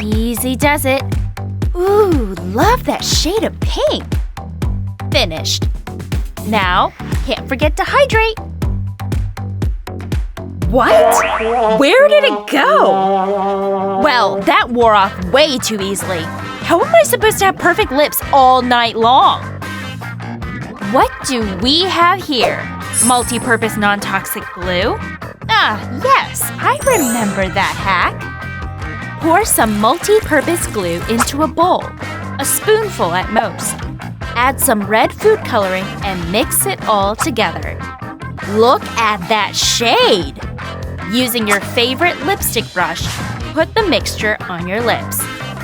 Easy does it. Ooh, love that shade of pink. Finished. Now, can't forget to hydrate. What? Where did it go? Well, that wore off way too easily. How am I supposed to have perfect lips all night long? What do we have here? Multi-purpose non-toxic glue? Ah, yes, I remember that hack. Pour some multi-purpose glue into a bowl, a spoonful at most. Add some red food coloring and mix it all together. Look at that shade! Using your favorite lipstick brush, put the mixture on your lips.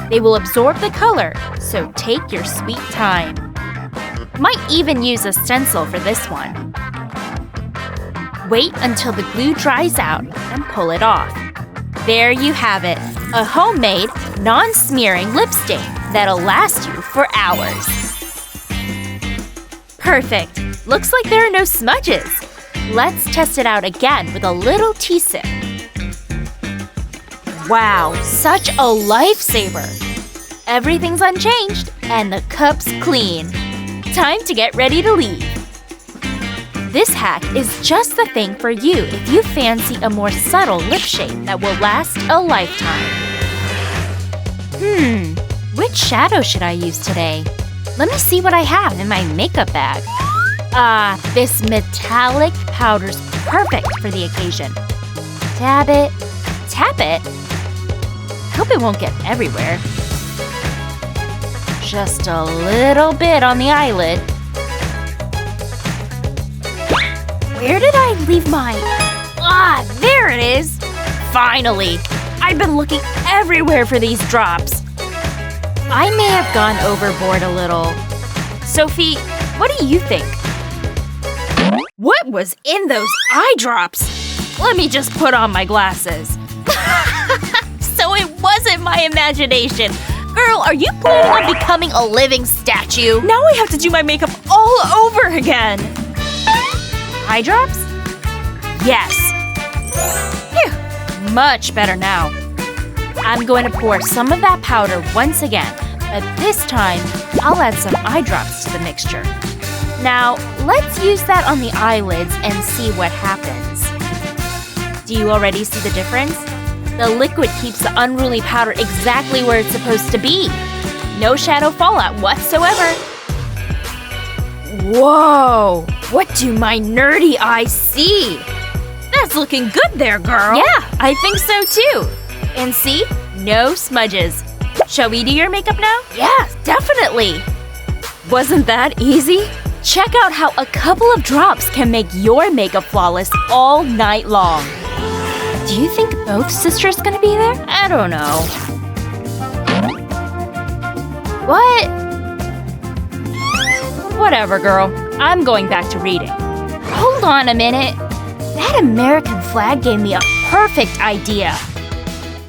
They will absorb the color, so take your sweet time. Might even use a stencil for this one. Wait until the glue dries out and pull it off. There you have it, a homemade, non-smearing lip stain that'll last you for hours. Perfect! Looks like there are no smudges. Let's test it out again with a little tea sip. Wow, such a lifesaver! Everything's unchanged and the cup's clean. Time to get ready to leave. This hack is just the thing for you if you fancy a more subtle lip shade that will last a lifetime. Which shadow should I use today? Let me see what I have in my makeup bag. Ah, this metallic powder's perfect for the occasion. Dab it. Tap it. Hope it won't get everywhere. Just a little bit on the eyelid. Where did I leave mine? Ah, there it is! Finally! I've been looking everywhere for these drops. I may have gone overboard a little. Sophie, what do you think? What was in those eye drops? Let me just put on my glasses. So it wasn't my imagination. Girl, are you planning on becoming a living statue? Now I have to do my makeup all over again. Eye drops? Yes. Phew. Much better now. I'm going to pour some of that powder once again, but this time, I'll add some eye drops to the mixture. Now, let's use that on the eyelids and see what happens. Do you already see the difference? The liquid keeps the unruly powder exactly where it's supposed to be. No shadow fallout whatsoever. Whoa! What do my nerdy eyes see? That's looking good there, girl. Yeah, I think so too. And see? No smudges. Shall we do your makeup now? Yeah, definitely. Wasn't that easy? Check out how a couple of drops can make your makeup flawless all night long. Do you think both sisters gonna be there? I don't know. What? Whatever, girl. I'm going back to reading. Hold on a minute. That American flag gave me a perfect idea.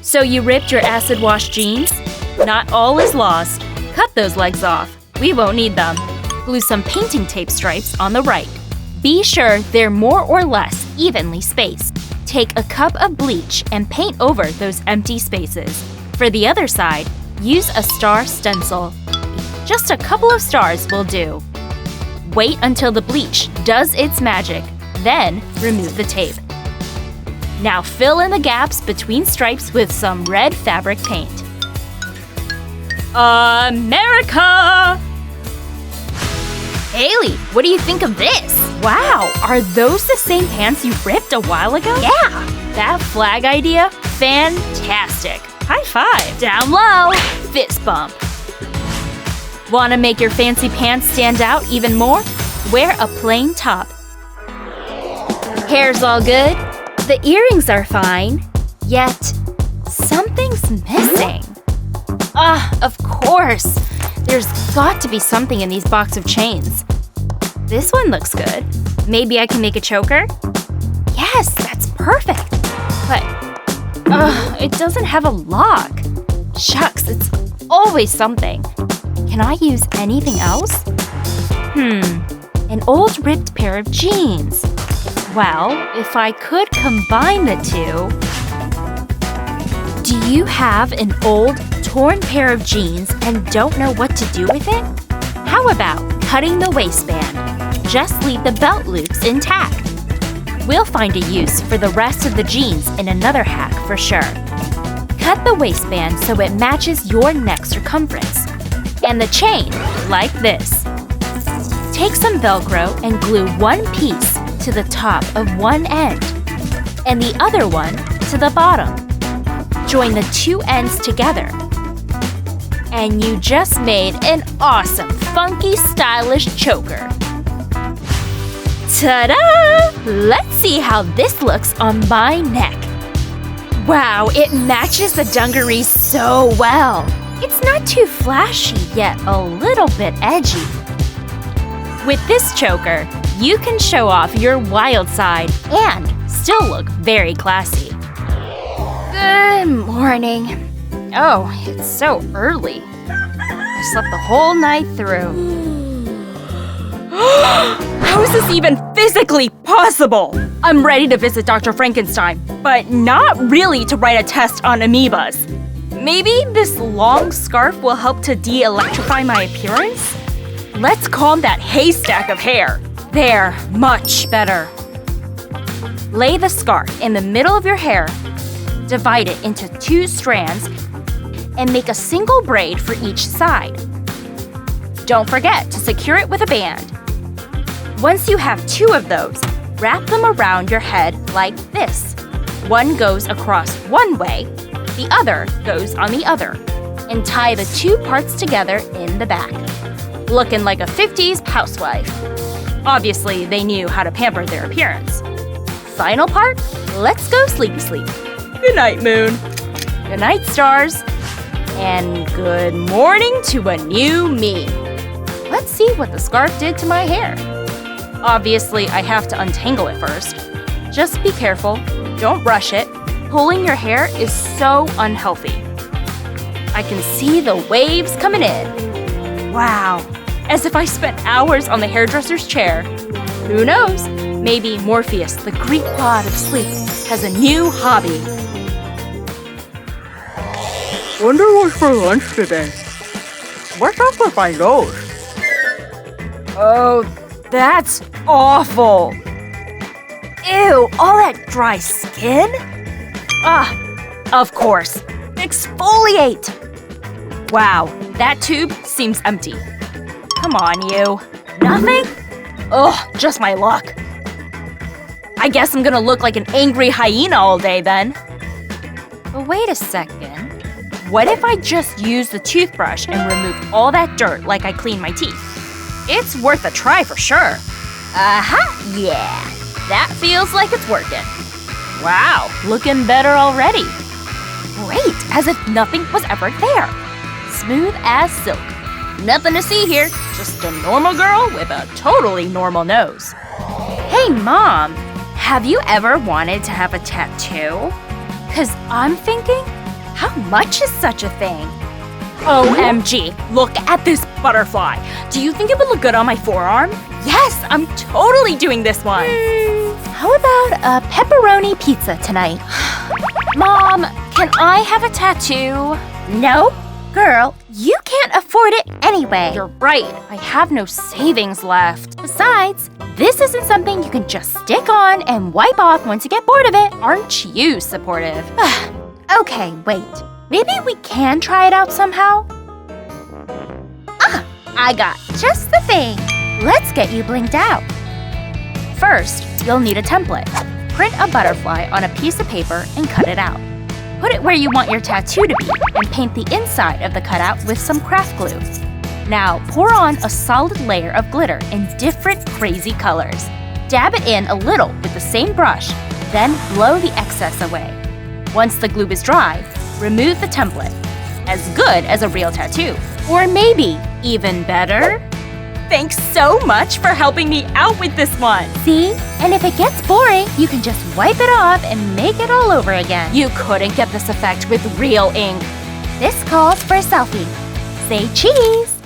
So you ripped your acid-wash jeans? Not all is lost. Cut those legs off. We won't need them. Glue some painting tape stripes on the right. Be sure they're more or less evenly spaced. Take a cup of bleach and paint over those empty spaces. For the other side, use a star stencil. Just a couple of stars will do. Wait until the bleach does its magic, then remove the tape. Now fill in the gaps between stripes with some red fabric paint. America! Haley, what do you think of this? Wow, are those the same pants you ripped a while ago? Yeah! That flag idea? Fantastic! High five! Down low! Fist bump! Want to make your fancy pants stand out even more? Wear a plain top. Hair's all good. The earrings are fine. Yet, something's missing. Of course! There's got to be something in these box of chains. This one looks good. Maybe I can make a choker? Yes, that's perfect! But, it doesn't have a lock. Shucks, it's always something. Can I use anything else? An old ripped pair of jeans. Well, if I could combine the two… Do you have an old torn pair of jeans and don't know what to do with it? How about cutting the waistband? Just leave the belt loops intact. We'll find a use for the rest of the jeans in another hack for sure. Cut the waistband so it matches your neck circumference. And the chain, like this. Take some Velcro and glue one piece to the top of one end and the other one to the bottom. Join the two ends together. And you just made an awesome, funky, stylish choker. Ta-da! Let's see how this looks on my neck. Wow, it matches the dungarees so well. It's not too flashy, yet a little bit edgy. With this choker, you can show off your wild side and still look very classy. Good morning. Oh, it's so early. I slept the whole night through. How is this even physically possible? I'm ready to visit Dr. Frankenstein, but not really to write a test on amoebas. Maybe this long scarf will help to de-electrify my appearance? Let's comb that haystack of hair. There, much better. Lay the scarf in the middle of your hair, divide it into 2 strands, and make a single braid for each side. Don't forget to secure it with a band. Once you have 2 of those, wrap them around your head like this. One goes across one way, the other goes on the other, and tie the 2 parts together in the back. Looking like a 50s housewife. Obviously, they knew how to pamper their appearance. Final part, let's go sleepy sleep. Good night, moon. Good night, stars. And good morning to a new me. Let's see what the scarf did to my hair. Obviously, I have to untangle it first. Just be careful, don't rush it. Pulling your hair is so unhealthy. I can see the waves coming in. Wow, as if I spent hours on the hairdresser's chair. Who knows? Maybe Morpheus, the Greek god of sleep, has a new hobby. Wonder what's for lunch today? What's up with my nose? Oh, that's awful. Ew, all that dry skin? Ah, of course. Exfoliate! Wow, that tube seems empty. Come on, you. Nothing? Ugh, just my luck. I guess I'm gonna look like an angry hyena all day then. But wait a second. What if I just use the toothbrush and remove all that dirt like I clean my teeth? It's worth a try for sure. Yeah. That feels like it's working. Wow, looking better already. Great, as if nothing was ever there. Smooth as silk. Nothing to see here, just a normal girl with a totally normal nose. Hey, Mom, have you ever wanted to have a tattoo? 'Cause I'm thinking, how much is such a thing? OMG, look at this butterfly. Do you think it would look good on my forearm? Yes, I'm totally doing this one. How about a pepperoni pizza tonight? Mom, can I have a tattoo? No, girl, you can't afford it anyway. You're right, I have no savings left. Besides, this isn't something you can just stick on and wipe off once you get bored of it. Aren't you supportive? Okay, wait. Maybe we can try it out somehow? I got just the thing. Let's get you blinked out. First, you'll need a template. Print a butterfly on a piece of paper and cut it out. Put it where you want your tattoo to be and paint the inside of the cutout with some craft glue. Now, pour on a solid layer of glitter in different crazy colors. Dab it in a little with the same brush, then blow the excess away. Once the glue is dry, remove the template. As good as a real tattoo. Or maybe even better. Thanks so much for helping me out with this one. See? And if it gets boring, you can just wipe it off and make it all over again. You couldn't get this effect with real ink. This calls for a selfie. Say cheese!